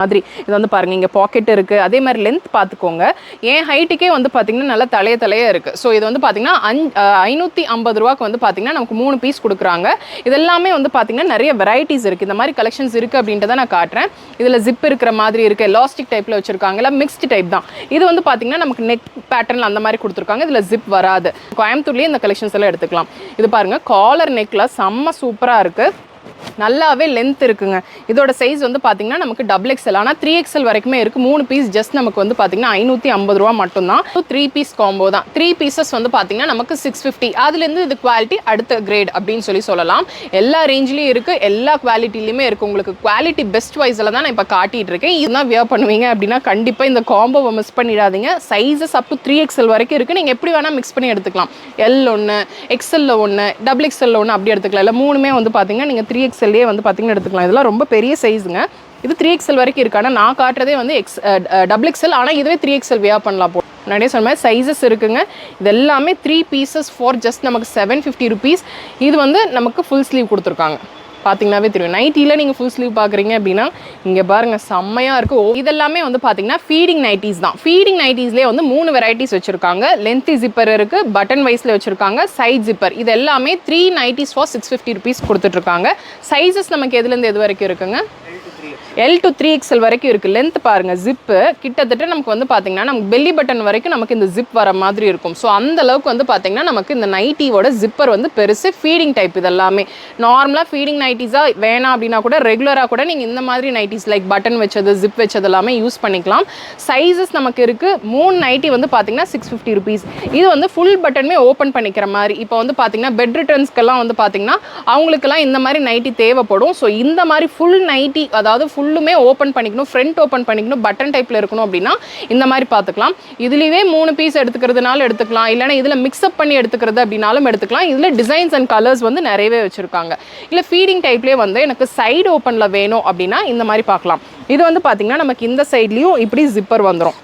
மாதிரி இது வந்து பாருங்க இங்கே பாக்கெட் இருக்குது. அதே மாதிரி லென்த் பார்த்துக்கோங்க. என் ஹைட்டுக்கே வந்து பார்த்தீங்கன்னா நல்லா தலையாக இருக்குது. ஸோ இது வந்து பார்த்தீங்கன்னா 550 ரூபாய்க்கு வந்து பார்த்தீங்கன்னா நமக்கு 3 பீஸ் கொடுக்குறாங்க. இதெல்லாமே வந்து பார்த்தீங்கன்னா நிறைய வெரைட்டிஸ் இருக்குது. இந்த மாதிரி கலெக்ஷன்ஸ் இருக்குது அப்படின்றத நான் காட்டுறேன். இதில் ஜிப் இருக்கிற மாதிரி இருக்குது, எலாஸ்டிக் டைப்பில் வச்சுருக்காங்க, இல்லை மிக்ஸ்டு டைப் தான். இது வந்து பார்த்தீங்கன்னா நமக்கு நெக் பேட்டர்னில் அந்த மாதிரி கொடுத்துருக்காங்க. இதில் ஜிப் வராது. கோயம்புத்தூர்லேயே இந்த கலெக்ஷன்ஸ் எல்லாம் எடுத்துக்கலாம். இது பாருங்கள் காலர் நெக்கில் செம்ம சூப்பராக இருக்குது. நல்லாவே லென்த் இருக்குங்க. இதோட சைஸ் வந்து பார்த்தீங்கன்னா நமக்கு XXL, ஆனால் 3XL வரைக்குமே இருக்குது. 3 பீஸ் ஜஸ்ட் நமக்கு வந்து பார்த்தீங்கன்னா 550 ரூபா மட்டும்தான். 3 பீஸ் காம்போ தான். 3 பீசஸ் வந்து பார்த்தீங்கன்னா நமக்கு 650. அதுலேருந்து இது குவாலிட்டி அடுத்த கிரேட் அப்படின்னு சொல்லலாம். எல்லா ரேஞ்சிலையும் இருக்குது, எல்லா குவாலிட்டிலையுமே இருக்குது. உங்களுக்கு குவாலிட்டி பெஸ்ட் வைஸில் தான் நான் இப்போ காட்டிகிட்டு இருக்கேன். இதுதான் வியர் பண்ணுவீங்க அப்படின்னா கண்டிப்பாக இந்த காம்போவை மிஸ் பண்ணிடாதீங்க. சைஸஸ் அப் டு 3XL வரைக்கும் இருக்குது. நீங்கள் எப்படி வேணால் மிக்ஸ் பண்ணி எடுத்துக்கலாம். L ஒன்று, XL ஒன்று, XXL ஒன்று அப்படி எடுத்துக்கலாம். இல்லை 3மே வந்து பார்த்தீங்கன்னா நீங்கள் 3XL வந்து பார்த்தீங்கன்னா எடுத்துக்கலாம். இதெல்லாம் ரொம்ப பெரிய சைஸுங்க. இது 3XL வரைக்கும் இருக்கு. ஆனால் நான் காட்டுறதே வந்து XXL. ஆனால் இதுவே 3XL வியர் பண்ணலாம். நிறைய சொன்ன மாதிரி சைஸஸ் இருக்குங்க. இது எல்லாமே 3 பீசஸ் ஃபார் ஜஸ்ட் நமக்கு 750 ருபீஸ். இது வந்து நமக்கு ஃபுல் ஸ்லீவ் கொடுத்துருக்காங்க. பார்த்தீங்கன்னாவே தெரியும். நைட்டியில் நீங்கள் ஃபுல் ஸ்லீவ் பார்க்குறீங்க அப்படின்னா இங்கே பாருங்கள் செம்மையாக இருக்குது. இதெல்லாமே வந்து பார்த்தீங்கன்னா ஃபீடிங் நைட்டிஸ் தான். ஃபீடிங் நைட்டிஸ்லேயே வந்து 3 வெரைட்டிஸ் வச்சுருக்காங்க. லென்த்தி ஜிப்பர் இருக்குது, பட்டன் வைஸில் வச்சுருக்காங்க, சைட் ஜிப்பர். இது எல்லாமே 3 நைட்டிஸ் ஃபார் 650 ருபீஸ் கொடுத்துட்ருக்காங்க. சைஸஸ் நமக்கு எதுலேருந்து எது வரைக்கும் இருக்குங்க? L to 3XL வரைக்கும் இருக்குது. லென்த் பாருங்கள். ஜிப்பு கிட்டத்தட்ட நமக்கு வந்து பார்த்தீங்கன்னா நமக்கு பெல்லி பட்டன் வரைக்கும் நமக்கு இந்த ஜிப் வர மாதிரி இருக்கும். ஸோ அந்த அளவுக்கு வந்து பார்த்தீங்கன்னா நமக்கு இந்த நைட்டியோட ஜிப்பர் வந்து பெருசு. ஃபீடிங் டைப் இதெல்லாமே நார்மலாக ஃபீடிங் நைட்டிஸாக வேணாம் அப்படின்னா கூட ரெகுலராக கூட நீங்கள் இந்த மாதிரி நைட்டிஸ் லைக் பட்டன் வச்சது, ஜிப் வச்சது எல்லாமே யூஸ் பண்ணிக்கலாம். சைஸஸ் நமக்கு இருக்குது. 3 நைட்டி வந்து பார்த்தீங்கன்னா 650 ருபீஸ். இது வந்து ஃபுல் பட்டனுமே ஓப்பன் பண்ணிக்கிற மாதிரி. இப்போ வந்து பார்த்தீங்கன்னா பெட் ரிட்டர்ன்ஸ்க்கெல்லாம் வந்து பார்த்தீங்கன்னா அவங்களுக்கெல்லாம் இந்த மாதிரி நைட்டி தேவைப்படும். ஸோ இந்த மாதிரி ஃபுல் நைட்டி, அதாவது ஃபுல்லுமே ஓப்பன் பண்ணிக்கணும், ஃப்ரண்ட் ஓப்பன் பண்ணிக்கணும், பட்டன் டைப்பில் இருக்கணும் அப்படின்னா இந்த மாதிரி பார்த்துக்கலாம். இதுலேயே 3 பீஸ் எடுத்துக்கிறதுனால எடுத்துக்கலாம், இல்லைனா இதில் மிக்ஸ்அப் பண்ணி எடுத்துக்கிறது அப்படின்னாலும் எடுத்துக்கலாம். இதில் டிசைன்ஸ் அண்ட் கலர்ஸ் வந்து நிறையவே வச்சுருக்காங்க. இல்லை ஃபீடிங் டைப்லேயே வந்து எனக்கு சைடு ஓப்பனில் வேணும் அப்படின்னா இந்த மாதிரி பார்க்கலாம். இது வந்து பார்த்திங்கன்னா நமக்கு இந்த சைட்லேயும் இப்படி ஜிப்பர் வந்துடும்.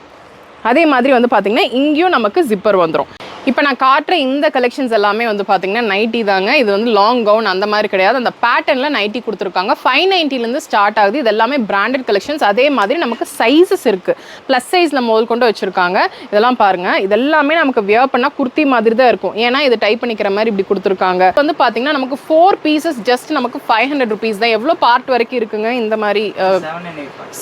அதே மாதிரி வந்து பார்த்திங்கன்னா இங்கேயும் நமக்கு ஜிப்பர் வந்துடும். இப்போ நான் காட்டுற இந்த கலெக்ஷன்ஸ் எல்லாமே வந்து பார்த்தீங்கன்னா நைட்டி தாங்க. இது வந்து லாங் கவுன் அந்த மாதிரி கிடையாது. அந்த பேட்டர்னில் நைட்டி கொடுத்துருக்காங்க. 590லேருந்து ஸ்டார்ட் ஆகுது. இது எல்லாமே பிராண்டட் கலெக்ஷன்ஸ். அதே மாதிரி நமக்கு சைஸஸ் இருக்குது. ப்ளஸ் சைஸில் முதல் கொண்டு வச்சுருக்காங்க. இதெல்லாம் பாருங்கள். இதெல்லாமே நமக்கு வியர் பண்ணால் குர்த்தி மாதிரி தான் இருக்கும். ஏன்னா இது டைப் பண்ணிக்கிற மாதிரி இப்படி கொடுத்துருக்காங்க. வந்து பார்த்தீங்கன்னா நமக்கு 4 பீசஸ் ஜஸ்ட் நமக்கு 500 ருபீஸ் தான். எவ்வளோ பார்ட் வரைக்கும் இருக்குங்க? இந்த மாதிரி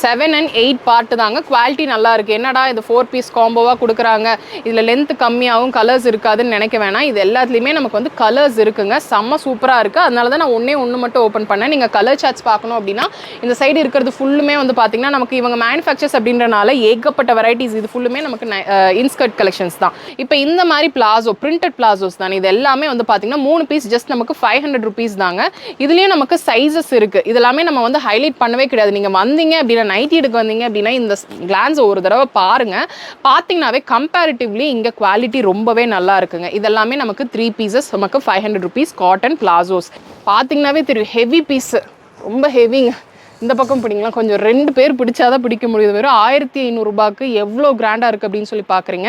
7 and 8 பார்ட்டு தாங்க. குவாலிட்டி நல்லா இருக்குது. என்னடா இது 4 பீஸ் காம்போவாக கொடுக்குறாங்க, இதில் லென்த் கம்மியாகவும் கலர்ஸ் இருக்காதுன்னு நினைக்க வேணாம். இது எல்லாத்துலேயுமே நமக்கு வந்து கலர்ஸ் இருக்குங்க. செம்ம சூப்பராக இருக்குது. அதனால தான் நான் ஒன்று மட்டும் ஓப்பன் பண்ணேன். நீங்கள் கலர் சார்ட்ஸ் பார்க்கணும் அப்படின்னா இந்த சைடு இருக்கிறது ஃபுல்லுமே வந்து பார்த்தீங்கன்னா நமக்கு இவங்க மேனுஃபேக்சர்ஸ் அப்படின்றனால ஏகப்பட்ட வெரைட்டிஸ். இது ஃபுல்லுமே நமக்கு இன்ஸ்கர்ட் கலெக்ஷன்ஸ் தான். இப்போ இந்த மாதிரி பிளாசோ, பிரிண்டட் பிளாசோஸ் தான். இது எல்லாமே வந்து பார்த்தீங்கன்னா 3 பீஸ் ஜஸ்ட் நமக்கு 500 ருபீஸ் தாங்க. இதுலேயும் நமக்கு சைஸஸ் இருக்குது. இதெல்லாமே நம்ம வந்து ஹைலைட் பண்ணவே கிடையாது. நீங்கள் வந்தீங்க அப்படின்னா, நைட்டி எடுக்க வந்தீங்க அப்படின்னா இந்த கிளான்ஸ் ஒரு தடவை பாருங்கள். பார்த்தீங்கன்னாவே கம்பேரிட்டிவ்லி இங்கே குவாலிட்டி ரொம்பவே நல்லா இருக்குங்க. இதெல்லாமே நமக்கு 3 பீசஸ் நமக்கு 500 ருபீஸ் காட்டன் பிளாசோஸ். பார்த்தீங்கன்னாவே தெரியும் ஹெவி பீஸ், ரொம்ப ஹெவிங்க. இந்த பக்கம் பிடிங்களா, கொஞ்சம் 2 பேர் பிடிச்சாதான் பிடிக்க முடியுது. வெறும் 1500 ரூபாய்க்கு எவ்வளோ கிராண்டாக இருக்குது அப்படின்னு சொல்லி பார்க்குறீங்க.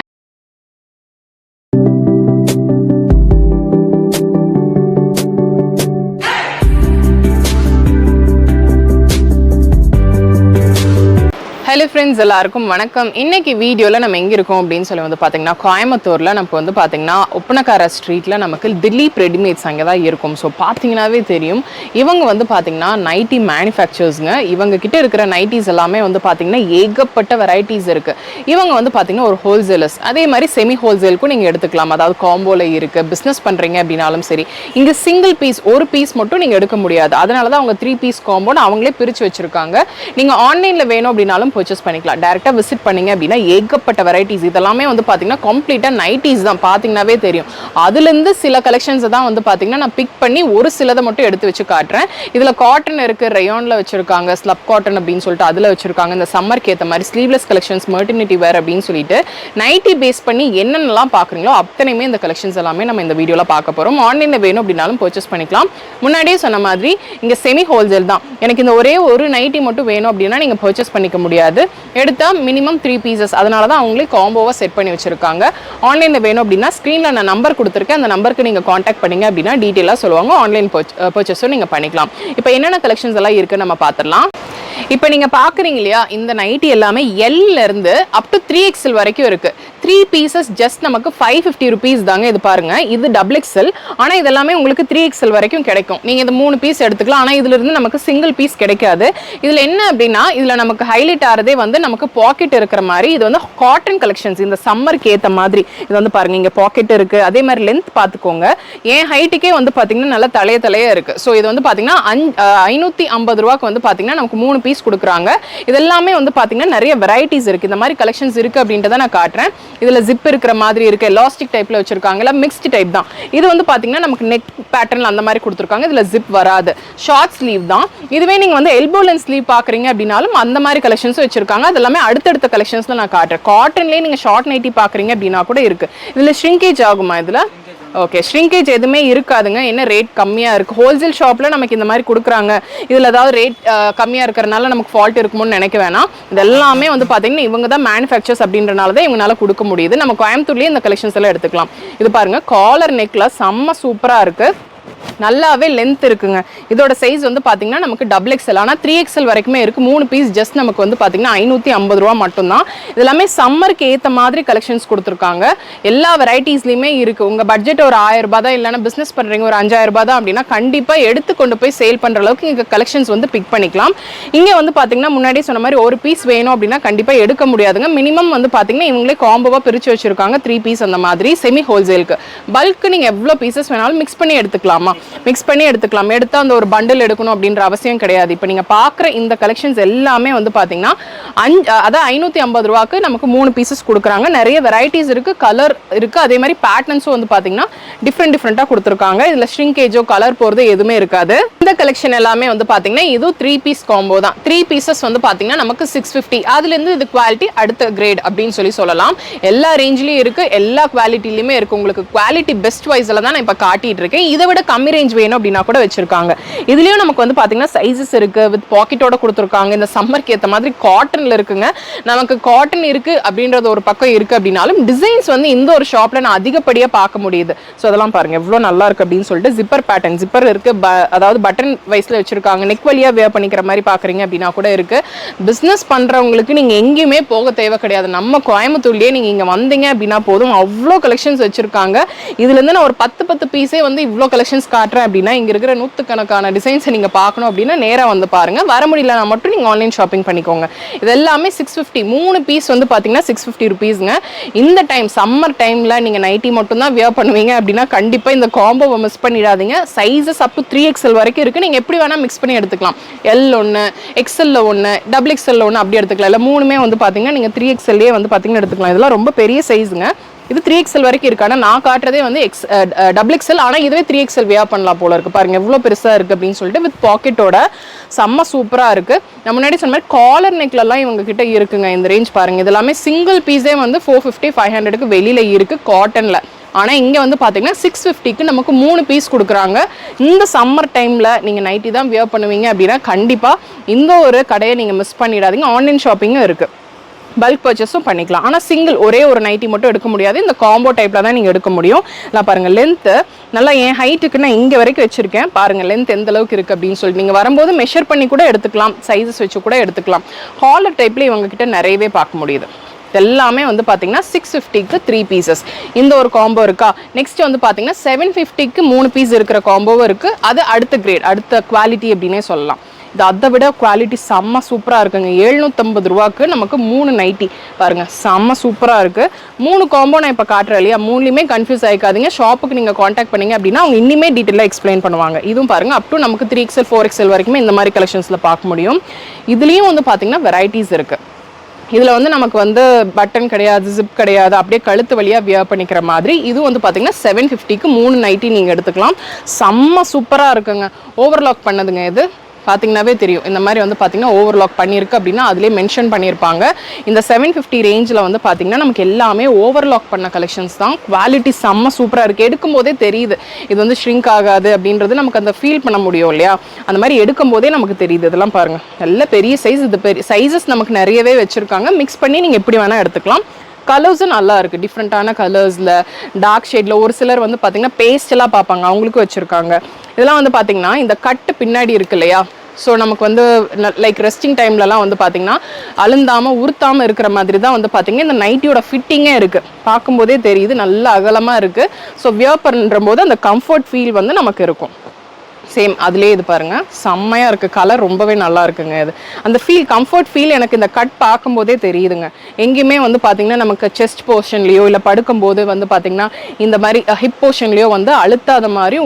ஹலோ ஃப்ரெண்ட்ஸ், எல்லாருக்கும் வணக்கம். இன்னைக்கு வீடியோவில் நம்ம எங்கே இருக்கோம் அப்படின்னு சொல்லி வந்து பார்த்தீங்கன்னா கோயம்புத்தூரில் நமக்கு வந்து பார்த்தீங்கன்னா ஒப்பனக்கார ஸ்ட்ரீட்டில் நமக்கு திலீப் ரெடிமேட்ஸ் அங்கே தான் இருக்கும். ஸோ பார்த்தீங்கன்னாவே தெரியும் இவங்க வந்து பார்த்தீங்கன்னா நைட்டி மேனுஃபேக்சர்ஸுங்க. இவங்க கிட்ட இருக்கிற நைட்டிஸ் எல்லாமே வந்து பார்த்தீங்கன்னா ஏகப்பட்ட வெரைட்டிஸ் இருக்குது. இவங்க வந்து பார்த்தீங்கன்னா ஒரு ஹோல்சேலர்ஸ், அதே மாதிரி செமி ஹோல்சேலுக்கும் நீங்கள் எடுத்துக்கலாம். அதாவது காம்போவில் இருக்குது. பிஸ்னஸ் பண்ணுறீங்க அப்படின்னாலும் சரி, இங்கே சிங்கிள் பீஸ் ஒரு பீஸ் மட்டும் நீங்கள் எடுக்க முடியாது. அதனால தான் அவங்க 3 பீஸ் காம்போன்னு அவங்களே பிரித்து வச்சுருக்காங்க. நீங்கள் ஆன்லைனில் வேணும் அப்படின்னாலும் பர்ச்சேஸ் பண்ணிக்கலாம். டைரக்டா விசிட் பண்ணீங்க அப்படின்னா ஏகப்பட்ட வெரைட்டிஸ். இதெல்லாமே வந்து பாத்தீங்கன்னா கம்ப்ளீட்டா நைட்டிஸ் தான். பாத்தீங்கன்னாவே தெரியும். அதுல இருந்து சில கலெக்ஷன்ஸ் தான் வந்து பாத்தீங்கன்னா நான் பிக் பண்ணி ஒரு சிலதை மட்டும் எடுத்து வச்சு காட்டுறேன். இதுல காட்டன் இருக்கு, ரயான்ல வச்சிருக்காங்க, ஸ்லப் காட்டன் அப்படின்னு சொல்லிட்டு அதுல வச்சிருக்காங்க. இந்த சம்மருக்கு ஏற்ற மாதிரி ஸ்லீவ்லெஸ் கலெக்ஷன்ஸ், மெட்டர்னிட்டி வேர் அப்படின்னு சொல்லிட்டு நைட்டி பேஸ் பண்ணி என்னென்னலாம் பாக்குறீங்களோ அத்தனையுமே இந்த கலெக்ஷன்ஸ் எல்லாமே நம்ம இந்த வீடியோல பார்க்க போறோம். ஆன்லைன்ல வேணும் அப்படின்னாலும் பர்ச்சேஸ் பண்ணிக்கலாம். முன்னாடியே சொன்ன மாதிரி இங்க செமி ஹோல்சேல் தான். எனக்கு இந்த ஒரே ஒரு நைட்டி மட்டும் வேணும் அப்படின்னா நீங்க பர்ச்சேஸ் பண்ணிக்க முடியாது. கிடையாது. எடுத்தால் மினிமம் 3 பீசஸ். அதனால தான் அவங்களே காம்போவாக செட் பண்ணி வச்சுருக்காங்க. ஆன்லைனில் வேணும் அப்படின்னா ஸ்க்ரீனில் நான் நம்பர் கொடுத்துருக்கேன். அந்த நம்பருக்கு நீங்கள் காண்டாக்ட் பண்ணிங்க அப்படின்னா டீட்டெயிலாக சொல்லுவாங்க. ஆன்லைன் பர்ச்சேஸும் நீங்கள் பண்ணிக்கலாம். இப்போ என்னென்ன கலெக்ஷன்ஸ் எல்லாம் இருக்குன்னு நம்ம பார்த்துடலாம். இப்போ நீங்கள் பார்க்குறீங்க இல்லையா, இந்த நைட்டி எல்லாமே எல்லேருந்து அப் டு 3XL வரைக்கும் இருக்குது. 3 பீசஸ் ஜஸ்ட் நமக்கு 550 rupees தாங்க. இது பாருங்கள், இது XXL. ஆனால் இதெல்லாமே உங்களுக்கு 3XL வரைக்கும் கிடைக்கும். நீங்கள் இந்த 3 பீஸ் எடுத்துக்கலாம். ஆனால் இதிலிருந்து நமக்கு சிங்கிள் பீஸ் கிடைக்காது. இதில் என்ன அப்படின்னா, இதில் நமக்கு ஹைலைட் ஆகிறதே வந்து நமக்கு பாக்கெட் இருக்கிற மாதிரி. இது வந்து காட்டன் கலெக்ஷன்ஸ், இந்த சம்மருக்கு ஏற்ற மாதிரி. இது வந்து பாருங்கள், இங்கே பாக்கெட் இருக்குது. அதே மாதிரி லென்த் பார்த்துக்கோங்க. என் ஹைட்டுக்கே வந்து பார்த்தீங்கன்னா நல்லா தலையாக இருக்குது. ஸோ இது வந்து பார்த்தீங்கன்னா 550 ரூபாய்க்கு வந்து பார்த்தீங்கன்னா நமக்கு 3 பீஸ் கொடுக்குறாங்க. இதெல்லாமே வந்து பார்த்தீங்கன்னா நிறைய வெரைட்டிஸ் இருக்குது. இந்த மாதிரி கலெக்ஷன்ஸ் இருக்குது அப்படின்றத நான் காட்டுறேன். இதில் ஜிப் இருக்கிற மாதிரி இருக்குது, எலாஸ்டிக் டைப்பில் வச்சுருக்காங்க, இல்லை மிக்ஸ்டு டைப் தான். இது வந்து பார்த்தீங்கன்னா நமக்கு நெக் பேட்டர்னில் அந்த மாதிரி கொடுத்துருக்காங்க. இதில் ஜிப் வராது, ஷார்ட் ஸ்லீவ் தான். இதுவே நீங்கள் வந்து எல்போ லென்த் ஸ்லீவ் பார்க்குறீங்க அப்படின்னாலும் அந்த மாதிரி கலெக்ஷன்ஸும் வச்சுருக்காங்க. அது எல்லாமே அடுத்தடுத்த கலெக்ஷன்ஸில் நான் காட்டுறேன். காட்டன்லேயே நீங்கள் ஷார்ட் நைட்டி பார்க்குறீங்க அப்படின்னா கூட இருக்குது. இதில் ஷ்ரிங்கேஜ் ஆகுமா? இதில் ஓகே, ஷ்ரிங்கேஜ் எதுவுமே இருக்காதுங்க. என்ன ரேட் கம்மியாக இருக்குது. ஹோல்சேல் ஷாப்பில் நமக்கு இந்த மாதிரி கொடுக்குறாங்க. இதில் ஏதாவது ரேட் கம்மியாக இருக்கிறனால நமக்கு ஃபால்ட் இருக்குமோன்னு நினைக்க வேணாம். இது எல்லாமே வந்து பார்த்தீங்கன்னா இவங்க தான் மேனுஃபேக்சர்ஸ் அப்படின்றனால தான் இவங்களால கொடுக்க முடியுது. நம்ம கோயம்புத்தூர்லேயே இந்த கலெக்ஷன்ஸ் எல்லாம் எடுத்துக்கலாம். இது பாருங்கள், காலர் நெக்கில் செம்ம சூப்பராக இருக்குது. நல்லாவே லென்த் இருக்குங்க. இதோட சைஸ் வந்து பார்த்தீங்கன்னா நமக்கு XXL. ஆனால் 3XL வரைக்குமே இருக்குது. 3 பீஸ் ஜஸ்ட் நமக்கு வந்து பார்த்தீங்கன்னா 550 ரூபா மட்டும்தான். இது எல்லாமே சம்மருக்கு ஏற்ற மாதிரி கலெக்ஷன்ஸ் கொடுத்துருக்காங்க. எல்லா வெரைட்டிஸ்லையுமே இருக்குது. உங்கள் பட்ஜெட் ஒரு 1000 ரூபா தான், இல்லைனா பிஸ்னஸ் பண்ணுறீங்க ஒரு 5000 ரூபா தான் அப்படின்னா கண்டிப்பாக எடுத்து கொண்டு போய் சேல் பண்ணுற அளவுக்கு இங்கே கலெக்ஷன்ஸ் வந்து பிக் பண்ணிக்கலாம். இங்கே வந்து பார்த்தீங்கன்னா முன்னாடியே சொன்ன மாதிரி ஒரு பீஸ் வேணும் அப்படின்னா கண்டிப்பாக எடுக்க முடியாதுங்க. மினிமம் வந்து பார்த்தீங்கன்னா இவங்களே காம்போவாக பிரித்து வச்சுருக்காங்க. 3 பீஸ் அந்த மாதிரி செமி ஹோல்சேலுக்கு. பல்க்கு நீங்கள் எவ்வளோ பீசஸ் வேணாலும் மிக்ஸ் பண்ணி எடுத்துக்கலாமா? மிக்ஸ் பண்ணி எடுத்துக்கலாம். எடுத்தால் அந்த ஒரு பண்டில் எடுக்கணும் அப்படின்ற அவசியம் கிடையாது. இப்போ நீங்கள் பார்க்குற இந்த கலெக்ஷன்ஸ் எல்லாமே வந்து பார்த்தீங்கன்னா அதான் 550 ரூபாய்க்கு நமக்கு 3 பீசஸ் கொடுக்குறாங்க. நிறைய வெரைட்டிஸ் இருக்குது, கலர் இருக்குது. அதே மாதிரி பேட்டர்ன்ஸும் வந்து பார்த்தீங்கன்னா டிஃப்ரெண்ட்டாக கொடுத்துருக்காங்க. இதில் ஷ்ரிங்கேஜோ கலர் போகிறது எதுவுமே இருக்காது. இந்த கலெக்ஷன் எல்லாமே வந்து பார்த்தீங்கன்னா இது 3 பீஸ் காம்போ தான். 3 பீசஸ் வந்து பார்த்தீங்கன்னா நமக்கு 650. அதுலேருந்து இது குவாலிட்டி அடுத்த கிரேட் அப்படின்னு சொல்லலாம். எல்லா ரேஞ்சிலையும் இருக்குது, எல்லா குவாலிட்டிலையுமே இருக்குது. உங்களுக்கு குவாலிட்டி பெஸ்ட் வைஸில் தான் நான் இப்போ காட்டிகிட்டு இருக்கேன். இதை விட கம்மி ரேஞ்ச் வேணும் அப்படின்னா கூட வச்சிருக்காங்க. இதுலயும் நமக்கு வந்து பாத்தீங்கன்னா சைஸஸ் இருக்கு, வித் பாக்கெட்டோட கொடுத்துருக்காங்க. இந்த சம்மருக்கு ஏற்ற மாதிரி காட்டன்ல இருக்குங்க. நமக்கு காட்டன் இருக்கு அப்படின்றது ஒரு பக்கம் இருக்கு அப்படின்னாலும் டிசைன்ஸ் வந்து இந்த ஒரு ஷாப்ல நான் அதிகப்படியா பார்க்க முடியுது. ஸோ அதெல்லாம் பாருங்க எவ்வளோ நல்லா இருக்கு அப்படின்னு சொல்லிட்டு. ஜிப்பர் பேட்டர்ன், ஜிப்பர் இருக்கு, அதாவது பட்டன் வைஸ்ல வச்சிருக்காங்க. நெக் வழியா வேர் பண்ணிக்கிற மாதிரி பாக்குறீங்க அப்படின்னா கூட இருக்கு. பிசினஸ் பண்றவங்களுக்கு நீங்க எங்கேயுமே போக தேவை கிடையாது. நம்ம கோயம்புத்தூர்லயே நீங்க இங்க வந்தீங்க அப்படின்னா போதும், அவ்வளோ கலெக்ஷன்ஸ் வச்சிருக்காங்க. இதுல இருந்து நான் ஒரு 10 பீஸே வந்து இவ்வளோ கலெக்ஷன்ஸ் காட்டுறேன் அப்படின்னா இங்க இருக்கிற 100கணக்கான டிசைன்ஸை நீங்க பார்க்கணும் அப்படின்னா நேரா வந்து பாருங்க. வர முடியலனா மட்டும் நீங்க ஆன்லைன் ஷாப்பிங் பண்ணிக்கோங்க. இது எல்லாமே 650. 3 பீஸ் வந்து பாத்தீங்கன்னா 650 rupeesங்க. இந்த டைம் சம்மர் டைம்ல நீங்க நைட்டி மட்டும் தான் வியர் பண்ணுவீங்க அப்படின்னா கண்டிப்பா இந்த காம்போவை மிஸ் பண்ணிடாதீங்க. சைஸஸ் அப் டு 3XL வரைக்கும் இருக்கு. நீங்க எப்படி வேணா மிக்ஸ் பண்ணி எடுத்துக்கலாம். L ஒன்று, XL ஒன்று, XXL ஒன்று அப்படி எடுத்துக்கலாம். இல்லை மூணுமே வந்து பாத்தீங்கன்னா நீங்க 3XLயே வந்து பாத்தீங்கன்னா எடுத்துக்கலாம். இதெல்லாம் ரொம்ப பெரிய சைஸுங்க. இது 3XL வரைக்கும் இருக்கு. ஆனால் நான் காட்டுறதே வந்து XXL. ஆனால் இதுவே 3XL வியா பண்ணலாம் போல இருக்கு. பாருங்க எவ்வளோ பெருசாக இருக்கு அப்படின்னு சொல்லிட்டு. வித் பாக்கெட்டோட செம்ம சூப்பராக இருக்கு. நான் முன்னாடி சொன்ன மாதிரி காலர் நெக்லலாம் இவங்க கிட்ட இருக்குங்க. இந்த ரேஞ்ச் பாருங்க. இது எல்லாமே சிங்கிள் பீஸே வந்து 450, 500க்கு வெளியில இருக்கு காட்டன்ல. ஆனால் இங்கே வந்து பார்த்தீங்கன்னா 650க்கு நமக்கு 3 பீஸ் கொடுக்குறாங்க. இந்த சம்மர் டைமில் நீங்கள் நைட்டி தான் வியர் பண்ணுவீங்க அப்படின்னா கண்டிப்பாக இந்த ஒரு கடையை நீங்கள் மிஸ் பண்ணிடாதீங்க. ஆன்லைன் ஷாப்பிங்கும் இருக்குது, பல்க் பர்ச்சேஸும் பண்ணிக்கலாம். ஆனால் சிங்கிள் ஒரே ஒரு நைட்டி மட்டும் எடுக்க முடியாது. இந்த காம்போ டைப்பில் தான் நீங்கள் எடுக்க முடியும். நான் பாருங்கள் லென்த்து நல்லா என் ஹைட்டுக்கு நான் இங்கே வரைக்கும் வச்சுருக்கேன். பாருங்கள் லென்த் எந்த அளவுக்கு இருக்குது அப்படின்னு சொல்லிட்டு நீங்கள் வரும்போது மெஷர் பண்ணி கூட எடுத்துக்கலாம், சைஸஸ் வச்சு கூட எடுத்துக்கலாம். ஹாலர் டைப்பில் இவங்ககிட்ட நிறையவே பார்க்க முடியுது. எல்லாமே வந்து பார்த்தீங்கன்னா 650க்கு 3 பீசஸ் இந்த ஒரு காம்போ இருக்கா. நெக்ஸ்ட் வந்து பார்த்தீங்கன்னா 750க்கு 3 பீஸ் இருக்கிற காம்போவும் இருக்குது. அது அடுத்த கிரேட், அடுத்த குவாலிட்டி அப்படின்னே சொல்லலாம். இது அதை விட குவாலிட்டி செம்ம சூப்பராக இருக்குங்க. 750 ரூபாய்க்கு நமக்கு 3 நைட்டி பாருங்கள், செம்ம சூப்பராக இருக்குது. 3 காம்போ நான் இப்போ காட்டுறேன் இல்லையா, 3லையுமே கன்ஃபியூஸ் ஆகிக்காதீங்க. ஷாப்புக்கு நீங்கள் காண்டாக்ட் பண்ணிங்க அப்படின்னா அவங்க இன்னுமே டீட்டெயிலாக எக்ஸ்பிளைன் பண்ணுவாங்க. இதுவும் பாருங்கள் அப் டு நமக்கு 3XL 4XL வரைக்குமே இந்த மாதிரி கலெக்ஷன்ஸில் பார்க்க முடியும். இதுலேயும் வந்து பார்த்தீங்கன்னா வெரைட்டிஸ் இருக்குது. இதில் வந்து நமக்கு வந்து பட்டன் கிடையாது, ஜிப் கிடையாது, அப்படியே கழுத்து வழியாக வியர் பண்ணிக்கிற மாதிரி. இது வந்து பார்த்தீங்கன்னா 750க்கு 3 நைட்டி நீங்கள் எடுத்துக்கலாம். செம்ம சூப்பராக இருக்குங்க. ஓவர்லாக் பண்ணதுங்க இது. பார்த்தீங்கன்னாவே தெரியும். இந்த மாதிரி வந்து பார்த்தீங்கன்னா ஓவர்லாக் பண்ணியிருக்கு அப்படின்னா அதிலே மென்ஷன் பண்ணியிருப்பாங்க. இந்த 750 ரேஞ்சில் வந்து பார்த்தீங்கன்னா நமக்கு எல்லாமே ஓவர்லாக் பண்ண கலெக்ஷன்ஸ் தான். குவாலிட்டி செம்ம சூப்பராக இருக்குது. எடுக்கும் போதே தெரியுது இது வந்து ஷ்ரிங்க் ஆகாது அப்படின்றது நமக்கு அந்த ஃபீல் பண்ண முடியும் இல்லையா. அந்த மாதிரி எடுக்கும் போதே நமக்கு தெரியுது. இதெல்லாம் பாருங்கள், நல்ல பெரிய சைஸ். இது பெரிய சைஸஸ் நமக்கு நிறையவே வச்சுருக்காங்க. மிக்ஸ் பண்ணி நீங்கள் எப்படி வேணால் எடுத்துக்கலாம். கலர்ஸும் நல்லா இருக்குது, டிஃப்ரெண்ட்டான கலர்ஸில், டார்க் ஷேடில். ஒரு சிலர் வந்து பார்த்திங்கன்னா பேஸ்டெல்லாம் பார்ப்பாங்க, அவங்களுக்கும் வச்சுருக்காங்க. இதெல்லாம் வந்து பார்த்திங்கன்னா இந்த கட்டு பின்னாடி இருக்கு இல்லையா, ஸோ நமக்கு வந்து லைக் ரெஸ்டிங் டைம்லலாம் வந்து பார்த்திங்கன்னா அழுந்தாமல் உறுத்தாமல் இருக்கிற மாதிரி தான் வந்து பார்த்திங்கன்னா இந்த நைட்டியோட ஃபிட்டிங்கே இருக்குது. பார்க்கும்போதே தெரியுது, நல்ல அகலமாக இருக்குது. ஸோ வியர் பண்ணுற போது அந்த கம்ஃபர்ட் ஃபீல் வந்து நமக்கு இருக்கும். சேம் அதுலேயே இது பாருங்கள், செம்மையாக இருக்குது. கலர் ரொம்பவே நல்லா இருக்குங்க. இது அந்த ஃபீல், கம்ஃபர்ட் ஃபீல் எனக்கு இந்த கட் பார்க்கும்போதே தெரியுதுங்க. எங்கேயுமே வந்து பார்த்திங்கன்னா நமக்கு செஸ்ட் போர்ஷன்லேயோ இல்லை படுக்கும்போது வந்து பார்த்திங்கன்னா இந்த மாதிரி ஹிப் போர்ஷன்லேயோ வந்து அழுத்தாத மாதிரி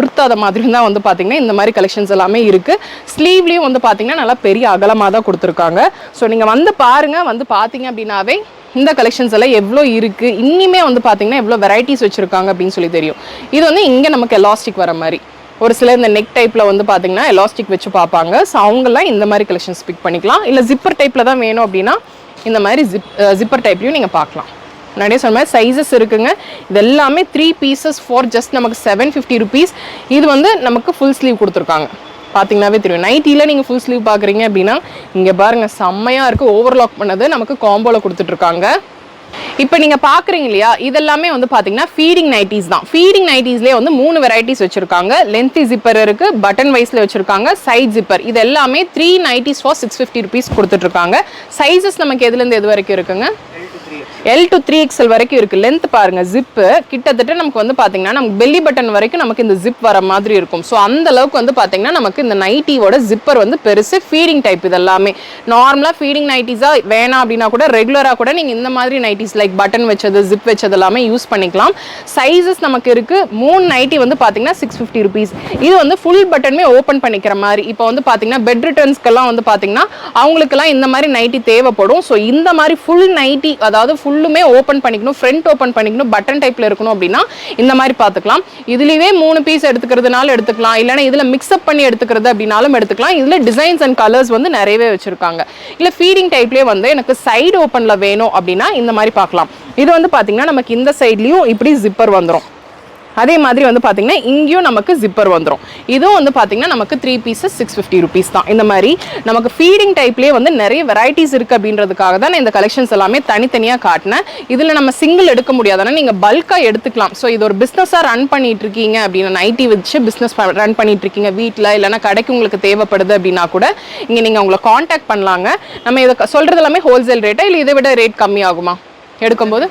உறுத்தாத மாதிரி தான் வந்து பார்த்திங்கன்னா இந்த மாதிரி கலெக்ஷன்ஸ் எல்லாமே இருக்குது. ஸ்லீவ்லேயும் வந்து பார்த்திங்கன்னா நல்லா பெரிய அகலமாக தான் கொடுத்துருக்காங்க. ஸோ நீங்கள் வந்து பாருங்கள், வந்து பார்த்தீங்க அப்படின்னாவே இந்த கலெக்ஷன்ஸ் எல்லாம் எவ்வளோ இருக்குது, இன்னுமே வந்து பார்த்திங்கன்னா எவ்வளோ வெரைட்டிஸ் வச்சுருக்காங்க அப்படின்னு சொல்லி தெரியும். இது வந்து இங்கே நமக்கு எலாஸ்டிக் வர மாதிரி, ஒரு சிலர் இந்த நெக் டைப்பில் வந்து பார்த்தீங்கன்னா எலாஸ்டிக் வச்சு பார்ப்பாங்க. ஸோ அவங்கெல்லாம் இந்த மாதிரி கலெக்ஷன்ஸ் பிக் பண்ணிக்கலாம். இல்லை ஜிப்பர் டைப்பில் தான் வேணும் அப்படின்னா இந்த மாதிரி ஜிப்பர் டைப்லையும் நீங்கள் பார்க்கலாம். நிறைய சொன்ன மாதிரி சைஸஸ் இருக்குங்க. இது எல்லாமே 3 பீசஸ் ஃபார் ஜஸ்ட் நமக்கு 750 rupees. இது வந்து நமக்கு ஃபுல் ஸ்லீவ் கொடுத்துருக்காங்க. பார்த்தீங்கன்னாவே தெரியும். நைட்டியில் நீங்கள் ஃபுல் ஸ்லீவ் பார்க்குறீங்க அப்படின்னா இங்கே பாருங்கள், செம்மையாக இருக்குது. ஓவர்லாக் பண்ணது நமக்கு காம்போவில் கொடுத்துட்ருக்காங்க. இப்போ நீங்கள் பார்க்குறீங்க இல்லையா, இதெல்லாமே வந்து பார்த்தீங்கன்னா ஃபீடிங் நைட்டிஸ் தான். ஃபீடிங் நைட்டிஸ்லேயே வந்து 3 வெரைட்டிஸ் வச்சுருக்காங்க. லென்த்தி ஜிப்பர் இருக்குது, பட்டன் வைஸில் வச்சுருக்காங்க, சைட் ஜிப்பர். இது எல்லாமே 3 நைட்டிஸ் ஃபார் 650 rupees கொடுத்துட்ருக்காங்க. சைஸஸ் நமக்கு எதுலேருந்து எது வரைக்கும் இருக்குங்க? L to 3XL வரைக்கும் இருக்குது. லென்த் பாருங்கள், ஜிப்பு கிட்டத்தட்ட நமக்கு வந்து பார்த்தீங்கன்னா நமக்கு பெல்லி பட்டன் வரைக்கும் நமக்கு இந்த ஜிப் வர மாதிரி இருக்கும். ஸோ அந்த அளவுக்கு வந்து பார்த்தீங்கன்னா நமக்கு இந்த நைட்டியோட ஜிப்பர் வந்து பெருசு. ஃபீடிங் டைப் இதெல்லாமே நார்மலாக ஃபீடிங் நைட்டிஸாக வேணாம் அப்படின்னா கூட ரெகுலராக கூட நீங்கள் இந்த மாதிரி நைட்டிஸ் லைக் பட்டன் வச்சது, ஜிப் வச்சது எல்லாமே யூஸ் பண்ணிக்கலாம். சைஸஸ் நமக்கு இருக்குது. 3 நைட்டி வந்து பார்த்தீங்கன்னா 650 rupees. இது வந்து ஃபுல் பட்டனுமே ஓப்பன் பண்ணிக்கிற மாதிரி. இப்போ வந்து பார்த்தீங்கன்னா பெட் ரிட்டர்ன்ஸ்க்கெல்லாம் வந்து பார்த்தீங்கன்னா அவங்களுக்கெல்லாம் இந்த மாதிரி நைட்டி தேவைப்படும். ஸோ இந்த மாதிரி ஃபுல் நைட்டி, அதாவது ஃபுல்லுமே ஓப்பன் பண்ணிக்கணும், ஃப்ரண்ட் ஓப்பன் பண்ணிக்கணும், பட்டன் டைப்பில் இருக்கணும் அப்படின்னா இந்த மாதிரி பார்த்துக்கலாம். இதுலேயே 3 பீஸ் எடுத்துக்கிறதுனால எடுத்துக்கலாம், இல்லைனா இதில் மிக்ஸ்அப் பண்ணி எடுத்துக்கிறது அப்படின்னாலும் எடுத்துக்கலாம். இதில் டிசைன்ஸ் அண்ட் கலர்ஸ் வந்து நிறையவே வச்சுருக்காங்க. இல்லை ஃபீடிங் டைப்லேயே வந்து எனக்கு சைடு ஓப்பனில் வேணும் அப்படின்னா இந்த மாதிரி பார்க்கலாம். இது வந்து பார்த்தீங்கன்னா நமக்கு இந்த சைட்லேயும் இப்படி ஜிப்பர் வந்துடும். அதே மாதிரி வந்து பார்த்தீங்கன்னா இங்கேயும் நமக்கு ஜிப்பர் வந்துடும். இதுவும் வந்து பார்த்தீங்கன்னா நமக்கு 3 pieces 650 rupees தான். இந்த மாதிரி நமக்கு ஃபீடிங் டைப்லேயே வந்து நிறைய வெரைட்டிஸ் இருக்குது அப்படின்றதுக்காக தான் நான் இந்த கலெக்ஷன்ஸ் எல்லாமே தனித்தனியாக காட்டினேன். இதில் நம்ம சிங்கிள் எடுக்க முடியாதுன்னா நீங்கள் பல்காக எடுத்துக்கலாம். ஸோ இது ஒரு பிஸ்னஸாக ரன் பண்ணிட்டு இருக்கீங்க அப்படின்னா, நைட்டி வச்சு பிஸ்னஸ் ரன் பண்ணிட்டு இருக்கீங்க வீட்டில், இல்லைனா கடைக்கு உங்களுக்கு தேவைப்படுது அப்படின்னா கூட இங்கே நீங்கள் உங்களை காண்டாக்ட் பண்ணலாங்க. நம்ம இதை சொல்கிறது எல்லாமே ஹோல்சேல் ரேட்டா இல்லை இதை விட ரேட் கம்மியாகுமா எடுக்கும்போது?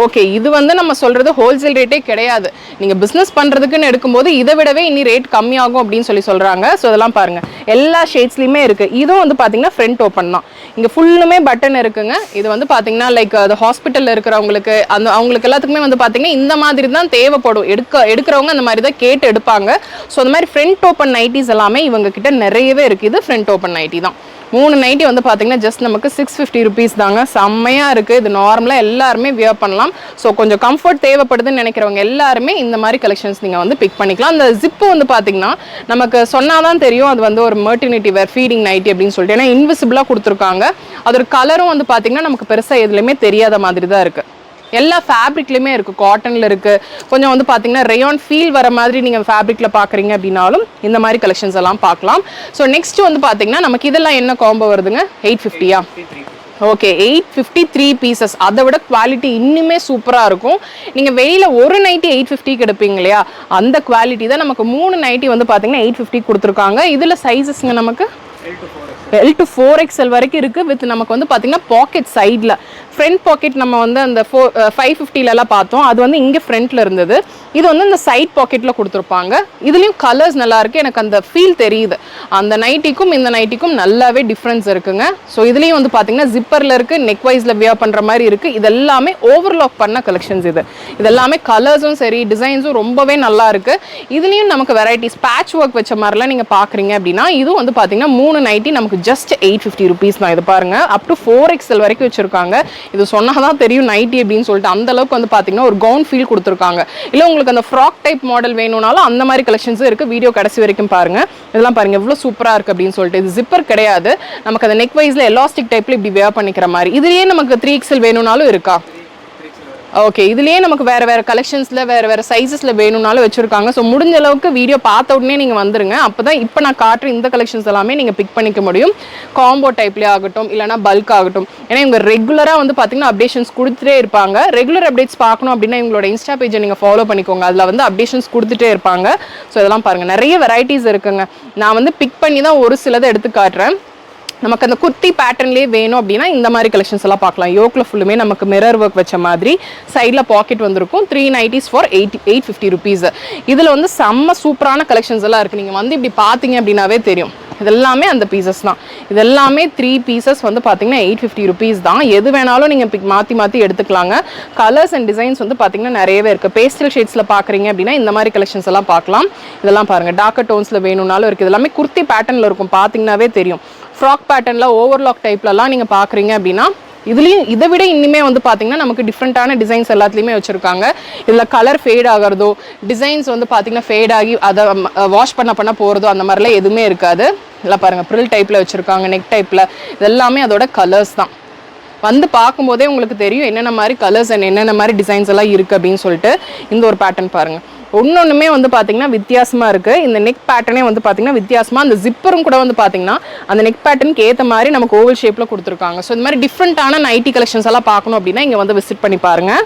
ஓகே, இது வந்து நம்ம சொல்கிறது ஹோல்சேல் ரேட்டே கிடையாது. நீங்கள் பிஸ்னஸ் பண்ணுறதுக்குன்னு எடுக்கும்போது இதை விடவே இன்னி ரேட் கம்மியாகும் அப்படின்னு சொல்கிறாங்க. ஸோ இதெல்லாம் பாருங்கள், எல்லா ஷேட்ஸ்லையுமே இருக்குது. இதுவும் வந்து பார்த்தீங்கன்னா ஃப்ரண்ட் ஓப்பன் தான். இங்கே ஃபுல்லுமே பட்டன் இருக்குங்க. இது வந்து பார்த்தீங்கன்னா லைக் அது ஹாஸ்பிட்டலில் இருக்கிறவங்களுக்கு அவங்களுக்கு எல்லாத்துக்குமே வந்து பார்த்தீங்கன்னா இந்த மாதிரி தான் தேவைப்படும். எடுக்கிறவங்க அந்த மாதிரி தான் கேட்டு எடுப்பாங்க. ஸோ அந்த மாதிரி ஃப்ரண்ட் ஓப்பன் நைட்டிஸ் எல்லாமே இவங்க கிட்ட நிறையவே இருக்குது. இது ஃப்ரண்ட் ஓப்பன் நைட்டி தான். 3 நைட்டி வந்து பார்த்தீங்கன்னா ஜஸ்ட் நமக்கு 650 rupees தாங்க. செம்மையாக இருக்குது. இது நார்மலாக எல்லாருமே வியர் பண்ணலாம். ஸோ கொஞ்சம் கம்ஃபர்ட் தேவைப்படுதுன்னு நினைக்கிறவங்க எல்லாருமே இந்த மாதிரி கலெக்ஷன்ஸ் நீங்கள் வந்து பிக் பண்ணிக்கலாம். அந்த ஜிப்பு வந்து பார்த்தீங்கன்னா நமக்கு சொன்னாதான் தெரியும் அது வந்து ஒரு மெட்டர்னிட்டி வேர் ஃபீடிங் நைட்டி அப்படின்னு சொல்லிட்டு. ஏன்னா இன்விசிபிளாக கொடுத்துருக்காங்க. அதோட கலரும் வந்து பார்த்தீங்கன்னா நமக்கு பெருசாக எதுலையுமே தெரியாத மாதிரி தான் இருக்குது. எல்லா ஃபேப்ரிக்லையுமே இருக்குது. காட்டனில் இருக்குது. கொஞ்சம் வந்து பார்த்தீங்கன்னா ரேயான் ஃபீல் வர மாதிரி நீங்கள் ஃபேப்ரிக்கில் பார்க்குறீங்க அப்படின்னாலும் இந்த மாதிரி கலெக்ஷன்ஸ் எல்லாம் பார்க்கலாம். ஸோ நெக்ஸ்ட் வந்து பார்த்தீங்கன்னா நமக்கு இதெல்லாம் என்ன காம்போ வருதுங்க? 850யா? Okay, 853 pieces. அதை விட குவாலிட்டி இன்னுமே சூப்பராக இருக்கும். நீங்கள் வெளியில் ஒரு நைட்டி 850க்கு எடுப்பீங்க இல்லையா, அந்த குவாலிட்டி தான் நமக்கு 3 நைட்டி வந்து பார்த்தீங்கன்னா 850 கொடுத்துருக்காங்க. இதில் சைஸஸ்ங்க நமக்கு L to 4XL வரைக்கும் இருக்குது. வித் நமக்கு வந்து பார்த்தீங்கன்னா பாக்கெட் சைடில் ஃப்ரண்ட் பாக்கெட் நம்ம வந்து அந்த 550லலாம் பார்த்தோம். அது வந்து இங்கே ஃப்ரண்ட்டில் இருந்தது. இது வந்து இந்த சைட் பாக்கெட்டில் கொடுத்துருப்பாங்க. இதுலேயும் கலர்ஸ் நல்லாயிருக்கு. எனக்கு அந்த ஃபீல் தெரியுது. அந்த நைட்டிக்கும் இந்த நைட்டிக்கும் நல்லாவே டிஃப்ரென்ஸ் இருக்குங்க. ஸோ இதுலேயும் வந்து பார்த்தீங்கன்னா ஜிப்பரில் இருக்குது, நெக் வைஸில் வியர் பண்ணுற மாதிரி இருக்குது. இதெல்லாமே ஓவர்லாக் பண்ண கலெக்ஷன்ஸ். இதெல்லாமே கலர்ஸும் சரி, டிசைன்ஸும் ரொம்பவே நல்லா இருக்குது. இதுலேயும் நமக்கு வெரைட்டிஸ் பேட்ச் ஒர்க் வச்ச மாதிரிலாம் நீங்கள் பார்க்குறீங்க அப்படின்னா இதுவும் வந்து பார்த்தீங்கன்னா 3 நைட்டி நமக்கு ஜஸ்ட் 850 rupees தான். இது பாருங்கள், அப் டு 4XL வரைக்கும் வச்சுருக்காங்க. இது சொன்னாதான் தெரியும் நைட்டி அப்படின்னு சொல்லிட்டு. அந்த அளவுக்கு வந்து பாத்தீங்கன்னா ஒரு கவுன் ஃபீல் கொடுத்துருக்காங்க. இல்ல உங்களுக்கு அந்த ஃப்ராக் டைப் மாடல் வேணும்னாலும் அந்த மாதிரி கலெக்ஷன்ஸும் இருக்கு. வீடியோ கடைசி வரைக்கும் பாருங்க. இதெல்லாம் பாருங்க எவ்வளவு சூப்பரா இருக்கு அப்படின்னு சொல்லிட்டு. இது ஜிப்பர் கிடையாது, நமக்கு அந்த நெக் வைஸ்ல எலாஸ்டிக் டைப்ல இப்படி வேர் பண்ணிக்கிற மாதிரி. இதுலயே நமக்கு 3XL வேணும்னாலும் இருக்கா? ஓகே, இதுலயே நமக்கு வேற வேற கலெக்ஷன்ஸ்ல வேற வேற சைஸஸ்ல வேணும்னாலும் வச்சிருக்காங்க. ஸோ முடிஞ்ச அளவுக்கு வீடியோ பார்த்த உடனே நீங்க வந்துருங்க. அப்பதான் இப்போ நான் காட்டுற இந்த கலெக்ஷன்ஸ் எல்லாமே நீங்க பிக் பண்ணிக்க முடியும். காம்போ டைப்லேயே ஆகட்டும், இல்லைனா பல்க் ஆகட்டும். ஏன்னா இவங்க ரெகுலரா வந்து பாத்தீங்கன்னா அப்டேஷன்ஸ் கொடுத்துட்டே இருப்பாங்க. ரெகுலர் அப்டேட்ஸ் பார்க்கணும் அப்படின்னா இவங்களோட இன்ஸ்டா பேஜை நீங்க ஃபாலோ பண்ணிக்கோங்க. அதுல வந்து அப்டேஷன்ஸ் கொடுத்துட்டே இருப்பாங்க. ஸோ இதெல்லாம் பாருங்க, நிறைய வெரைட்டிஸ் இருக்குங்க. நான் வந்து பிக் பண்ணி தான் ஒரு சிலதை எடுத்து காட்டுறேன். நமக்கு அந்த குர்த்தி பேட்டர்ன்லேயே வேணும் அப்படின்னா இந்த மாதிரி கலெக்ஷன்ஸ் எல்லாம் பார்க்கலாம். யோக்கில் ஃபுல்லுமே நமக்கு மிரர் ஒர்க் வச்ச மாதிரி சைடில் பாக்கெட் வந்திருக்கும். 390s for 850 rupees. இதில் வந்து செம்ம சூப்பரான கலெக்ஷன்ஸ் எல்லாம் இருக்குது. நீங்கள் வந்து இப்படி பார்த்தீங்க அப்படின்னாவே தெரியும். இதெல்லாமே அந்த பீசஸ் தான். இதெல்லாமே 3 pieces வந்து பார்த்தீங்கன்னா 850 rupees தான். எது வேணாலும் நீங்கள் மாற்றி எடுத்துக்கலாங்க. கலர்ஸ் அண்ட் டிசைன்ஸ் வந்து பார்த்தீங்கன்னா நிறையவே இருக்குது. பேஸ்டல் ஷேட்ஸில் பார்க்குறீங்க அப்படின்னா இந்த மாதிரி கலெக்ஷன்ஸ் எல்லாம் பார்க்கலாம். இதெல்லாம் பாருங்கள், டார்க்கர் டோன்ஸில் வேணும்னாலும் இருக்குது. இதெல்லாமே குர்த்தி பேட்டர்னில் இருக்கும், பார்த்தீங்கன்னாவே தெரியும். ஃப்ராக் பேட்டர்னில் ஓவர்லாக் டைப்லலாம் நீங்கள் பார்க்குறீங்க அப்படின்னா இதுலேயும் இதை விட இன்னுமே வந்து பார்த்தீங்கன்னா நமக்கு டிஃப்ரெண்ட்டான டிசைன்ஸ் எல்லாத்துலேயுமே வச்சுருக்காங்க. இதில் கலர் ஃபேட் ஆகிறதோ, டிசைன்ஸ் வந்து பார்த்தீங்கன்னா ஃபேட் ஆகி அதை வாஷ் பண்ண போகிறதோ அந்த மாதிரிலாம் எதுவுமே இருக்காது. இல்லை பாருங்கள், ப்ரில் டைப்பில் வச்சுருக்காங்க, நெக் டைப்பில். இதெல்லாமே அதோட கலர்ஸ் தான். வந்து பார்க்கும்போதே உங்களுக்கு தெரியும் என்னென்ன மாதிரி கலர்ஸ் அண்ட் என்னென்ன மாதிரி டிசைன்ஸ் எல்லாம் இருக்குது அப்படின்னு சொல்லிட்டு. இந்த ஒரு பேட்டர்ன் பாருங்கள், ஒன்னொன்றுமே வந்து பார்த்தீங்கன்னா வித்தியாசமாக இருக்குது. இந்த நெக் பேட்டர்னே வந்து பார்த்தீங்கன்னா வித்தியாசமாக, அந்த ஜிப்பரும் கூட வந்து பார்த்தீங்கன்னா அந்த நெக் பேட்டர்னுக்கு ஏற்ற மாதிரி நமக்கு ஓவல் ஷேப்பில் கொடுத்துருக்காங்க. ஸோ இந்த மாதிரி டிஃப்ரெண்ட்டான நைட்டி கலெக்ஷன்ஸ் எல்லாம் பார்க்கணும் அப்படின்னா இங்கே வந்து விசிட் பண்ணி பாருங்கள்.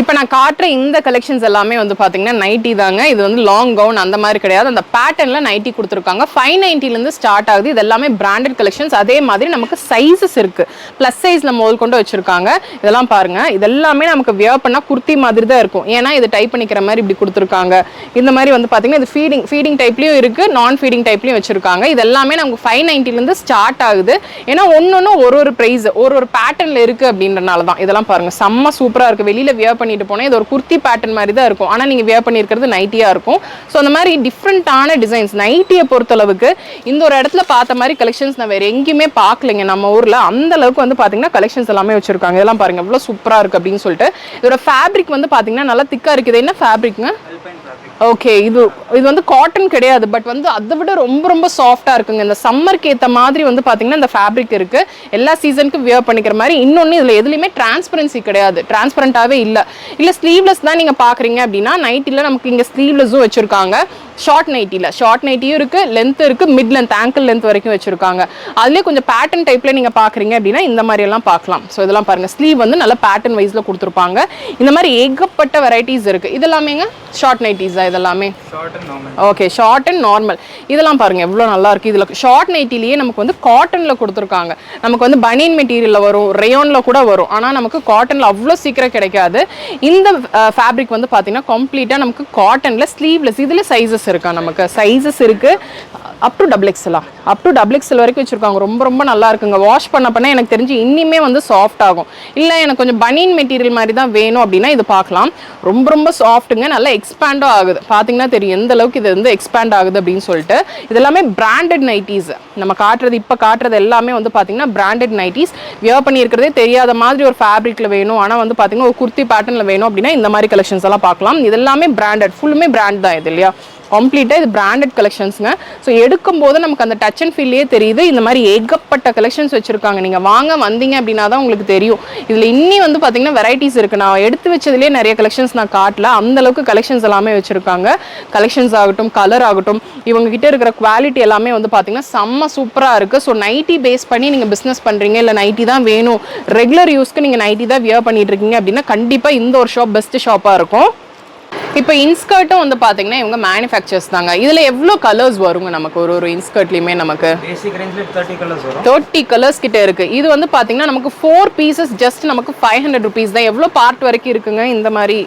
இப்போ நான் காட்டுற இந்த கலெக்ஷன்ஸ் எல்லாமே வந்து பார்த்தீங்கன்னா நைட்டி தாங்க. இது வந்து லாங் கவுன் அந்த மாதிரி கிடையாது. அந்த பேட்டர்னில் நைட்டி கொடுத்துருக்காங்க. 590லேருந்து ஸ்டார்ட் ஆகுது. இது எல்லாமே பிராண்டட் கலெக்ஷன்ஸ். அதே மாதிரி நமக்கு சைஸஸ் இருக்குது. ப்ளஸ் சைஸில் முதல் கொண்டு வச்சுருக்காங்க. இதெல்லாம் பாருங்கள், இதெல்லாமே நமக்கு வியர் பண்ணால் குர்த்தி மாதிரி தான் இருக்கும். ஏன்னா இது டைப் பண்ணிக்கிற மாதிரி இப்படி கொடுத்துருக்காங்க. இந்த மாதிரி வந்து பார்த்தீங்கன்னா இது ஃபீடிங் டைப்லேயும் இருக்குது, நான் ஃபீடிங் டைப்லேயும் வச்சுருக்காங்க. இது எல்லாமே நமக்கு 590லேருந்து ஸ்டார்ட் ஆகுது. ஏன்னா ஒன்று ஒரு ப்ரைஸ் ஒரு பேட்டர்னில் இருக்குது அப்படின்றனால தான். இதெல்லாம் பாருங்கள், செம்ம சூப்பராக இருக்குது. வெளியில் வியர் பண்ணிட்டு போனேன். இது ஒரு குர்த்தி பேட்டர்ன் மாதிரி தான் இருக்கும். ஆனால் நீங்கள் வியர் பண்ணியிருக்கிறது நைட்டியா இருக்கும். ஸோ அந்த மாதிரி டிஃப்ரெண்டான டிசைன்ஸ் நைட்டியை பொறுத்தளவுக்கு இந்த ஒரு இடத்துல பார்த்த மாதிரி கலெக்ஷன்ஸ் நான் வேற எங்கேயுமே பார்க்கலைங்க நம்ம ஊரில். அந்த அளவுக்கு வந்து பார்த்தீங்கன்னா கலெக்ஷன்ஸ் எல்லாமே வச்சிருக்காங்க. இதெல்லாம் பாருங்க எவ்வளோ சூப்பராக இருக்குது அப்படின்னு சொல்லிட்டு. இதோட ஃபேப்ரிக் வந்து பார்த்தீங்கன்னா நல்லா திக்காக இருக்குது. என்ன ஃபேப்ரிக்ங்க? ஓகே, இது வந்து காட்டன் கிடையாது, பட் வந்து அதை விட ரொம்ப சாஃப்டாக இருக்குங்க. இந்த சம்மருக்கு ஏற்ற மாதிரி வந்து பார்த்தீங்கன்னா இந்த ஃபேப்ரிக் இருக்குது. எல்லா சீசனுக்கும் வியர் பண்ணிக்கிற மாதிரி. இன்னொன்று இதில் எதுலையுமே டிரான்ஸ்பரன்சி கிடையாது, டிரான்ஸ்பரண்டாகவே இல்லை ஸ்லீவ்லெஸ் தான் நீங்கள் பார்க்குறீங்க அப்படின்னா நைட்டியில் நமக்கு இங்கே ஸ்லீவ்லெஸ்ஸும் வச்சுருக்காங்க. ஷார்ட் நைட்டியும் இருக்குது, லென்த் இருக்குது, மிட் லென்த் ஆங்கிள் லென்த் வரைக்கும் வச்சுருக்காங்க. அதுலேயே கொஞ்சம் பேட்டர்ன் டைப்பில் நீங்கள் பார்க்குறீங்க அப்படின்னா இந்த மாதிரி எல்லாம் பார்க்கலாம். ஸோ இதெல்லாம் பாருங்கள், ஸ்லீவ் வந்து நல்ல பேட்டர்ன் வைஸில் கொடுத்துருப்பாங்க. இந்த மாதிரி ஏகப்பட்ட வெரைட்டிஸ் இருக்குது. இதெல்லாமேங்க ஷார்ட் நைட்டிஸ் தான் இதெல்லாமே. Okay, short and normal. இதெல்லாம் பாருங்கள் எவ்வளோ நல்லா இருக்குது. இதில் ஷார்ட் நைட்டிலேயே நமக்கு வந்து காட்டனில் கொடுத்துருக்காங்க. நமக்கு வந்து பனியன் மெட்டீரியலில் வரும், ரேயானில் கூட வரும். ஆனால் நமக்கு காட்டனில் அவ்வளோ சீக்கிரம் கிடைக்காது. இந்த ஃபேப்ரிக் வந்து பார்த்தீங்கன்னா கம்ப்ளீட்டாக நமக்கு காட்டனில் ஸ்லீவ்லெஸ். இதில் சைஸஸ் இருக்கா, நமக்கு சைஸஸ் இருக்கு அப் டு டபுள் எக்ஸ்எல் வரைக்கும் வச்சிருக்காங்க. ரொம்ப நல்லா இருக்குங்க. வாஷ் பண்ண எனக்கு தெரிஞ்சு இன்னுமே வந்து சாஃப்ட் ஆகும். இல்லை எனக்கு கொஞ்சம் பனியன் மெட்டீரியல் மாதிரி தான் வேணும் அப்படின்னா இது பார்க்கலாம். ரொம்ப சாஃப்ட்டுங்க, நல்லா எக்ஸ்பேண்டும் ஆகுது. பார்த்தீங்கன்னா தெரியும் எந்த அளவுக்கு இது வந்து எக்ஸ்பேண்ட் ஆகுது அப்படின்னு சொல்லிட்டு. இதெல்லாமே பிராண்டட் நைட்டிஸ். நம்ம இப்போ காட்டுறது எல்லாமே வந்து பார்த்தீங்கன்னா பிராண்டட் நைட்டிஸ். வியர் பண்ணியிருக்கிறதே தெரியாத மாதிரி ஒரு ஃபேப்ரிக்கில் வேணும், ஆனால் வந்து பார்த்தீங்கன்னா ஒரு குர்த்தி பேட்டர்னில் வேணும் அப்படின்னா இந்த மாதிரி கலெக்ஷன்ஸ் எல்லாம் பார்க்கலாம். இதெல்லாமே பிராண்டட், ஃபுல்லுமே பிராண்ட் தான் இது இல்லையா. கம்ப்ளீட்டாக இது பிராண்டட் கலெக்ஷன்ஸுங்க. ஸோ எடுக்கும்போது நமக்கு அந்த டச் அண்ட் ஃபீல்லே தெரியுது. இந்த மாதிரி ஏகப்பட்ட கலெக்ஷன்ஸ் வச்சுருக்காங்க. நீங்கள் வந்தீங்க அப்படின்னா தான் உங்களுக்கு தெரியும். இதில் இன்னி வந்து பார்த்தீங்கன்னா வெரைட்டிஸ் இருக்குது. நான் எடுத்து வச்சதுலேயே நிறைய கலெக்ஷன்ஸ் நான் காட்டல. அந்தளவுக்கு கலெக்ஷன்ஸ் எல்லாமே வச்சுருக்காங்க. கலெக்ஷன்ஸ் ஆகட்டும், கலர் ஆகட்டும், இவங்க கிட்ட இருக்கிற குவாலிட்டி எல்லாமே வந்து பார்த்தீங்கன்னா செம்ம சூப்பராக இருக்குது. ஸோ நைட்டி பேஸ் பண்ணி நீங்கள் பிஸ்னஸ் பண்ணுறீங்க, இல்லை நைட்டி தான் வேணும், ரெகுலர் யூஸ்க்கு நீங்கள் நைட்டி தான் வியர் பண்ணிட்டு இருக்கீங்க அப்படின்னா கண்டிப்பாக இந்த ஒரு ஷாப் பெஸ்ட் ஷாப்பாக இருக்கும். இப்போ இன்ஸ்கர்ட்டும் வந்து பார்த்தீங்கன்னா இவங்க மேனுஃபேக்சர்ஸ் தாங்க. இதில் எவ்வளோ கலர்ஸ் வருங்க நமக்கு ஒரு இன்ஸ்கர்ட்லேயுமே? நமக்கு பேசிக் ரேஞ்சில் 30 கலர்ஸ் வரும். 30 கலர்ஸ் கிட்ட இருக்குது. இது வந்து பார்த்தீங்கன்னா நமக்கு 4 pieces ஜஸ்ட் நமக்கு 500 rupees தான். எவ்வளோ பார்ட் வரைக்கும் இருக்குங்க? இந்த மாதிரி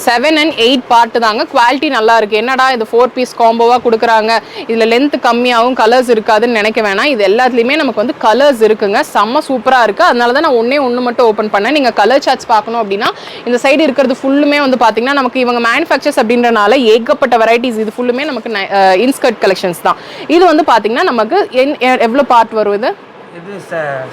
7 and 8 பார்ட் தாங்க. குவாலிட்டி நல்லா இருக்குது. என்னடா இது 4 piece காம்போவாக கொடுக்குறாங்க, இதில் லென்த் கம்மியாகவும் கலர்ஸ் இருக்காதுன்னு நினைக்க வேணாம். இது எல்லாத்துலேயுமே நமக்கு வந்து கலர்ஸ் இருக்குங்க. செம்ம சூப்பராக இருக்குது. அதனால தான் நான் ஒன்று மட்டும் ஓப்பன் பண்ணேன். நீங்கள் கலர் சார்ட்ஸ் பார்க்கணும் அப்படின்னா இந்த சைடு இருக்கிறது ஃபுல்லுமே வந்து பார்த்தீங்கன்னா நமக்கு இவங்க மேனுஃபேக்சர்ஸ் அப்படின்றனால ஏகப்பட்ட வெரைட்டிஸ். இது ஃபுல்லுமே நமக்கு இன்ஸ்கர்ட் கலெக்ஷன்ஸ் தான். இது வந்து பார்த்தீங்கன்னா நமக்கு எவ்வளோ பார்ட் வரும்? இது இது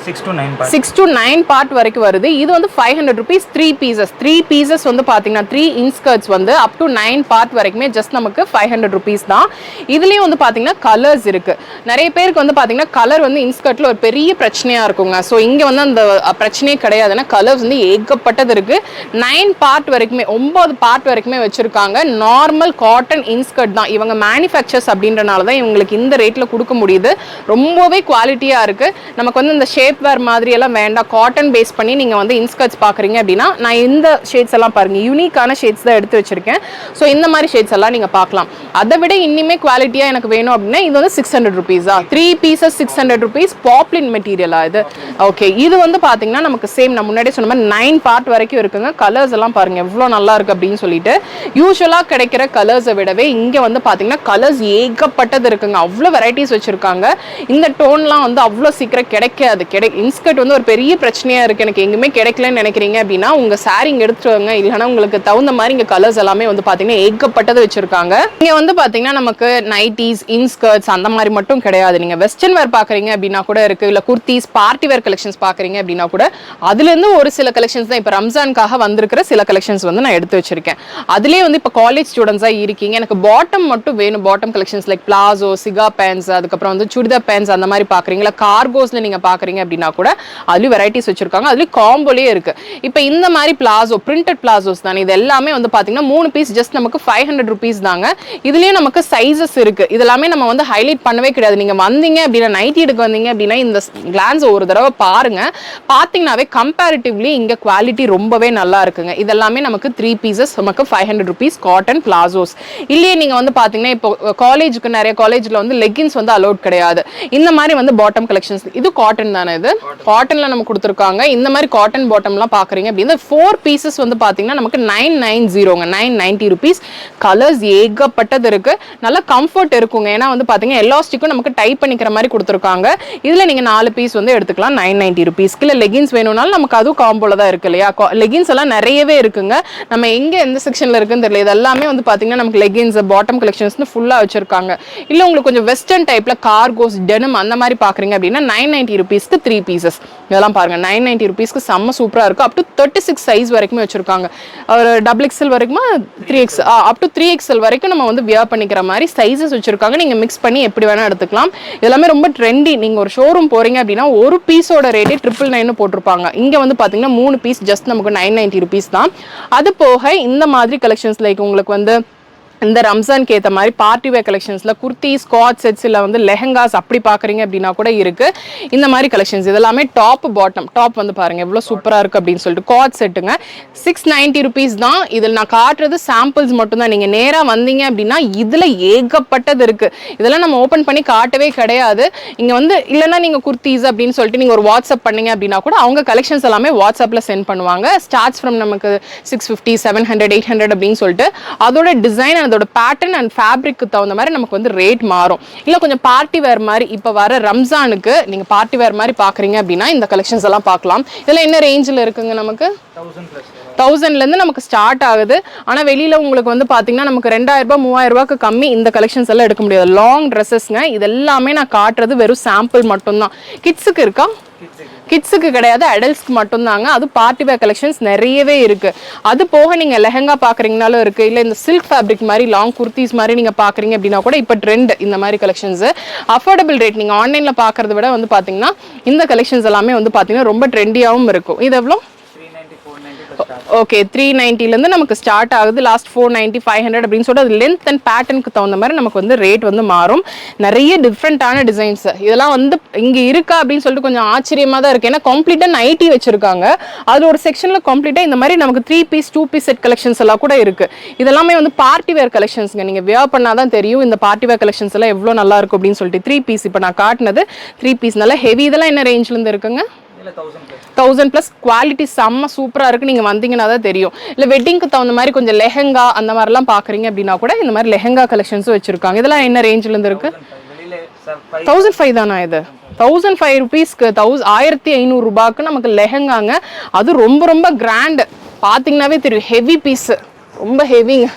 6 to 9 பார்ட். 6 to 9 பார்ட் வரைக்கும் வருது. இது வந்து 500 rupees 3 pieces. 3 pieces வந்து பாத்தீங்கன்னா 3 இன்ஸ்கர்ட்ஸ் வந்து அப் டு 9 பார்ட் வரைக்குமே ஜஸ்ட் நமக்கு 500 rupees தான். இதுலயும் வந்து பாத்தீங்கன்னா கலர்ஸ் இருக்கு. நிறைய பேருக்கு வந்து பாத்தீங்கன்னா கலர் வந்து இன்ஸ்கர்ட்ல ஒரு பெரிய பிரச்சனையா இருக்குங்க. ஸோ இங்க வந்து அந்த பிரச்சனையே கிடையாதுன்னா கலர்ஸ் வந்து ஏகப்பட்டது இருக்கு. 9 பார்ட் வரைக்குமே 9 பார்ட் வரைக்குமே வச்சிருக்காங்க. நார்மல் காட்டன் இன்ஸ்கர்ட் தான். இவங்க மேனுஃபேக்சர்ஸ் அப்படின்றனால தான் இவங்களுக்கு இந்த ரேட்ல கொடுக்க முடியுது. ரொம்பவே குவாலிட்டியா இருக்கு. நமக்கு வந்து இந்த ஷேப் வேர் மாதிரி எல்லாம் வேண்டாம், காட்டன் பேஸ் பண்ணி நீங்க வந்து இன்ஸ்கர்ட்ஸ் பாக்குறீங்க அப்படின்னா நான் இந்த ஷேட்ஸ் எல்லாம் பாருங்க, யூனிக்கான ஷேட்ஸ் தான் எடுத்து வச்சிருக்கேன். ஸோ இந்த மாதிரி ஷேட்ஸ் எல்லாம் நீங்க பார்க்கலாம். அதை விட இன்னுமே குவாலிட்டியா எனக்கு வேணும் அப்படின்னா இது வந்து 600 rupees-ஆ 3 pieces 600 rupees. பாப்லின் மெட்டீரியலா இது. ஓகே, இது வந்து பாத்தீங்கன்னா நமக்கு சேம் நான் முன்னாடி சொன்ன மாதிரி 9 பார்ட் வரைக்கும் இருக்குங்க. கலர்ஸ் எல்லாம் பாருங்க எவ்வளவு நல்லா இருக்கு அப்படின்னு சொல்லிட்டு. யூஸ்வலா கிடைக்கிற கலர்ஸை விடவே இங்க வந்து பாத்தீங்கன்னா கலர்ஸ் ஏகப்பட்டது இருக்குங்க. அவ்வளவு வெரைட்டிஸ் வச்சிருக்காங்க. இந்த டோன்லாம் வந்து அவ்வளவு சீக்கிரம் கிடைக்காது. இன்ஸ்கர்ட் வந்து ஒரு பெரிய பிரச்சனையா இருக்கு, எனக்கு எங்குமே கிடைக்கலன்னு நினைக்கிறீங்க அப்படின்னா உங்க சாரிங் எடுத்துருவாங்க. இல்லைன்னா உங்களுக்கு தகுந்த மாதிரி இங்க கலர்ஸ் எல்லாமே வந்து பாத்தீங்கன்னா ஏகப்பட்டது வச்சிருக்காங்க. இங்க வந்து பாத்தீங்கன்னா நமக்கு நைட்டிஸ் இன்ஸ்கர்ட்ஸ் அந்த மாதிரி மட்டும் கிடையாது. நீங்க வெஸ்டர்ன் வேர் பாக்குறீங்க அப்படின்னா கூட இருக்கு, இல்ல குர்த்திஸ் பார்ட்டி வேர் கலெக்ஷன்ஸ் பாக்குறீங்க அப்படின்னா கூட அதுல இருந்து ஒரு சில கலெக்ஷன்ஸ் தான் இப்ப ரம்ஜானுக்காக வந்திருக்கிற சில கலெக்ஷன்ஸ் வந்து நான் எடுத்து வச்சிருக்கேன். அதுலயே வந்து இப்ப காலேஜ் ஸ்டூடெண்ட்ஸா இருக்கீங்க, எனக்கு பாட்டம் மட்டும் வேணும், பாட்டம் கலெக்ஷன்ஸ் லைக் பிளாசோ சிகா பேண்ட்ஸ் அதுக்கப்புறம் வந்து சுடிதார் பேண்ட்ஸ் அந்த மாதிரி பாக்குறீங்களா, கார்கோஸ்ல நீங்க பாக்குறீங்க அப்படின்னா கூட அதுலயும் வெரைட்டிஸ் வச்சிருக்காங்க. அதுலயும் காம்போலயே இருக்கு. இப்ப இந்த மாதிரி பிளாசோ பிரிண்டட் பிளாசோஸ் தானே, இது எல்லாமே வந்து பாத்தீங்கன்னா 3 பீஸ் ஜஸ்ட் நமக்கு 500 rupees தாங்க. இதுலயும் நமக்கு சைஸஸ் இருக்கு. இதெல்லாமே நம்ம வந்து ஹைலைட் பண்ணவே கிடையாது. நீங்க வந்தீங்க அப்படின்னா நைட்டி எடுக்க வந்தீங்க அப்படின்னா இந்த கிளான்ஸ் ஒரு தடவை பாருங்க. பாத்தீங்கன்னாவே கம்பேரிட்டிவ்லி இங்க குவாலிட்டி ரொம்பவே நல்லா இருக்குங்க. இதெல்லாமே நமக்கு 3 pieces நமக்கு 500 rupees காட்டன் பிளாசோஸ். இல்லையே நீங்க வந்து பாத்தீங்கன்னா இப்போ காலேஜுக்கு நிறைய காலேஜ்ல வந்து லெகின்ஸ் வந்து அலோட் கிடையாது. இந்த மாதிரி வந்து பாட்டம் கலெக்ஷன்ஸ் இது காட்டன் தானே, இது காட்டன்ல நம்ம கொடுத்துருக்காங்க. இந்த மாதிரி காட்டன் பாட்டம்லாம் பாக்குறீங்க அப்படின்னா 4 pieces வந்து பாத்தீங்கன்னா நமக்கு 990ங்க 990 rupees. கலர்ஸ் ஏகப்பட்டது இருக்கு. நல்ல கம்ஃபர்ட் இருக்குங்க. ஏன்னா வந்து பாத்தீங்கன்னா எலாஸ்டிக்கும் நமக்கு டைப் பண்ணிக்கிற மாதிரி கொடுத்துருக்காங்க. இதுல நீங்க 4 பீஸ் வந்து எடுத்துக்கலாம் 990 rupees. இல்ல லெகின்ஸ் வேணும்னாலும் நமக்கு அதுவும் காம்போல தான் இருக்கு இல்லையா. லெகின்ஸ் எல்லாம் நிறையவே இருக்குங்க. நம்ம எங்க எந்த செக்ஷன்ல இருக்குன்னு தெரியல. இது எல்லாமே வந்து பாத்தீங்கன்னா நமக்கு லெகின்ஸ் பாட்டம் கலெக்ஷன்ஸ் ஃபுல்லா வச்சிருக்காங்க. இல்ல உங்களுக்கு கொஞ்சம் வெஸ்டர்ன் டைப்ல கார்கோஸ் டெனிம் அந்த மாதிரி பாக்குறீங்க அப்படின்னா 990 rupeesக்கு 3 pieces. இதெல்லாம் பாருங்க 990 rupeesக்கு செம்ம சூப்பரா இருக்கு. அப் டு 36 சைஸ் வரைக்குமே வச்சிருக்காங்க. ஒரு XXL வரைக்குமா 3X up to 3XL வரைக்கும் நம்ம வந்து வியர் பண்ணிக்கிற மாதிரி சைஸஸ் வச்சிருக்காங்க. நீங்க மிக்ஸ் பண்ணி எப்படி வேணா எடுத்துக்கலாம். இதெல்லாமே ரொம்ப ட்ரெண்டி. நீங்க ஒரு ஷோரூம் போறீங்க அப்படின்னா ஒரு பீஸோட ரேட்டே 999 போட்டிருப்பாங்க. இங்க வந்து பாத்தீங்கன்னா 3 பீஸ் ஜஸ்ட் நமக்கு 990 rupees தான். அது போக இந்த மாதிரி கலெக்ஷன்ஸ் லைக் உங்களுக்கு வந்து இந்த ரம்ஜானுக்கு ஏற்ற மாதிரி பார்ட்டி வேர் கலெக்ஷன்ஸ்ல குர்த்தி ஸ்காட் செட்ஸ் இல்லை வந்து லெஹங்காஸ் அப்படி பாக்குறீங்க அப்படின்னா கூட இருக்கு. இந்த மாதிரி கலெக்ஷன்ஸ் இதெல்லாமே டாப் பாட்டம் டாப் வந்து பாருங்க எவ்வளவு சூப்பரா இருக்கு அப்படின்னு சொல்லிட்டு காட் செட்டுங்க 690 rupees தான். இதில் நான் காட்டுறது சாம்பிள்ஸ் மட்டும் தான். நீங்க நேரா வந்தீங்க அப்படின்னா இதுல ஏகப்பட்டது இருக்கு. இதெல்லாம் நம்ம ஓபன் பண்ணி காட்டவே கிடையாது. இங்க வந்து இல்லைன்னா நீங்க குர்த்திஸ் அப்படின்னு சொல்லிட்டு நீங்க ஒரு வாட்ஸ்அப் பண்ணீங்க அப்படின்னா கூட அவங்க கலெக்ஷன்ஸ் எல்லாமே வாட்ஸ்அப்ல சென்ட் பண்ணுவாங்க. ஸ்டார்ட்ஸ் ஃப்ரம் நமக்கு 650 700 800 அப்படின்னு சொல்லிட்டு அதோட டிசைன் அதோட பேட்டர்ன் அண்ட் ஃபேப்ரிக்கு தகுந்த மாதிரி நமக்கு வந்து ரேட் மாறும். இல்லை கொஞ்சம் பார்ட்டி வேர் மாதிரி இப்போ வர ரம்ஜானுக்கு நீங்கள் பார்ட்டி வேர் மாதிரி பார்க்குறீங்க அப்படின்னா இந்த கலெக்ஷன்ஸ் எல்லாம் பார்க்கலாம். இதெல்லாம் என்ன ரேஞ்சில் இருக்குங்க நமக்கு 1000லேருந்து நமக்கு ஸ்டார்ட் ஆகுது. ஆனால் வெளியில் உங்களுக்கு வந்து பார்த்தீங்கன்னா நமக்கு 2000 ரூபாய் 3000 ரூபாய்க்கு கம்மி இந்த கலெக்ஷன்ஸ் எல்லாம் எடுக்க முடியாது. லாங் ட்ரெஸ்ஸஸ்ங்க இது எல்லாமே நான் காட்டுறது வெறும் சாம்பிள் மட்டும்தான். கிட்ஸுக்கு இருக்கா? கிட்ஸுக்கு கிடையாது, அடல்ட்ஸ்க்கு மட்டும்தாங்க. அது பார்ட்டி வேர் கலெக்ஷன்ஸ் நிறையவே இருக்கு. அது போக நீங்க லெஹங்கா பாக்குறீங்கனாலும் இருக்கு. இல்ல இந்த சில்க் ஃபேப்ரிக் மாதிரி லாங் குர்த்திஸ் மாதிரி நீங்க பாக்குறீங்க அப்படின்னா கூட இப்ப ட்ரெண்ட் இந்த மாதிரி கலெக்ஷன்ஸ். அஃபோர்டபிள் ரேட் நீங்க ஆன்லைன்ல பாக்குறத விட வந்து பாத்தீங்கன்னா இந்த கலெக்ஷன்ஸ் எல்லாமே வந்து பாத்தீங்கன்னா ரொம்ப ட்ரெண்டியாவும் இருக்கும். இது எவ்வளோ? ஓகே 390லேருந்து நமக்கு ஸ்டார்ட் ஆகுது. லாஸ்ட் 490 500 அப்படின்னு சொல்லிட்டு அது லென்த் அண்ட் பேட்டர்னுக்கு தகுந்த மாதிரி நமக்கு வந்து ரேட் வந்து மாறும். நிறைய டிஃப்ரெண்டான டிசைன்ஸ் இதெல்லாம் வந்து இங்கே இருக்கா அப்படின்னு சொல்லிட்டு கொஞ்சம் ஆச்சரியமாக தான் இருக்குது. ஏன்னா கம்ப்ளீட்டாக நைட்டி வச்சிருக்காங்க. அதில் ஒரு செக்ஷனில் கம்ப்ளீட்டாக இந்த மாதிரி நமக்கு 3 பீஸ் 2 பீஸ் செட் கலெக்ஷன்ஸ் எல்லாம் கூட இருக்குது. இதெல்லாமே வந்து பார்ட்டி வேர் கலெக்ஷன்ஸ்ங்க. நீங்கள் வியர் பண்ணால் தான் தெரியும் இந்த பார்ட்டி வேர் கலெக்ஷன்ஸ் எல்லாம் எவ்வளோ நல்லா இருக்கும் அப்படின்னு சொல்லிட்டு. 3 பீஸ் இப்போ நான் காட்டினது 3 பீஸ் நல்லா ஹெவி. இதெல்லாம் என்ன ரேஞ்சிலேருந்து இருக்குங்க? 1000+ குவாலிட்டி செம்ம சூப்பரா இருக்கு. நீங்க வந்தீங்கன்னா தான் தெரியும். இல்ல வெட்டிங்க்கு தகுந்த மாதிரி கொஞ்சம் லெஹங்கா அந்த மாதிரிலாம் பாக்குறீங்க அப்படின்னா கூட இந்த மாதிரி லெஹங்கா கலெக்ஷன்ஸும் வச்சிருக்காங்க. இதெல்லாம் என்ன ரேஞ்சில இருந்து இருக்கு? 1005 தானா இது? 1005 rupeesக்கு 1500 ரூபாய்க்கு நமக்கு லெஹங்காங்க. அது ரொம்ப ரொம்ப கிராண்ட். பாத்தீங்கன்னாவே தெரியும் ஹெவி பீஸ், ரொம்ப ஹெவிங்க.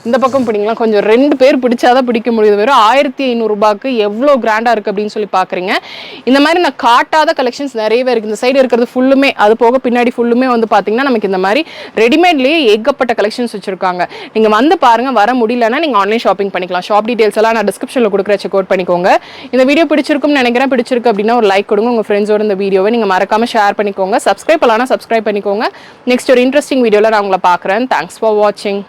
இந்த பக்கம் பிடிங்களா, கொஞ்சம் 2 பேர் பிடிச்சாதான் பிடிக்க முடியுது. வெறும் 1500 ரூபாய்க்கு எவ்வளோ கிராண்டாக இருக்குது அப்படின்னு சொல்லி பார்க்குறீங்க. இந்த மாதிரி நான் காட்டாத கலெக்ஷன்ஸ் நிறையவே இருக்குது. இந்த சைடு இருக்கிறது ஃபுல்லுமே, அது போக பின்னாடி ஃபுல்லுமே வந்து பார்த்தீங்கன்னா நமக்கு இந்த மாதிரி ரெடிமேட்லேயே ஏகப்பட்ட கலெக்ஷன்ஸ் வச்சுருக்காங்க. நீங்கள் வந்து பாருங்கள், வர முடியலன்னா நீங்கள் ஆன்லைன் ஷாப்பிங் பண்ணிக்கலாம். ஷாப் டீட்டெயில்ஸ் எல்லாம் நான் டிஸ்கிரிப்ஷனில் கொடுக்குற, செக் அவுட் பண்ணிக்கோங்க. இந்த வீடியோ பிடிச்சிருக்கும்னு நினைக்கிறேன். பிடிச்சிருக்கு அப்படின்னா ஒரு லைக் கொடுங்க. உங்கள் ஃப்ரெண்ட்ஸோட இந்த வீடியோவை நீங்கள் மறக்காமல் ஷேர் பண்ணிக்கோங்க. சப்ஸ்கிரைப் பண்ணலாம், சப்ஸ்கிரைப் பண்ணிக்கோங்க. நெக்ஸ்ட் ஒரு இன்ட்ரெஸ்டிங் வீடியோவில் நான் உங்களை பார்க்குறேன். தேங்க்ஸ் ஃபார் வாட்சிங்.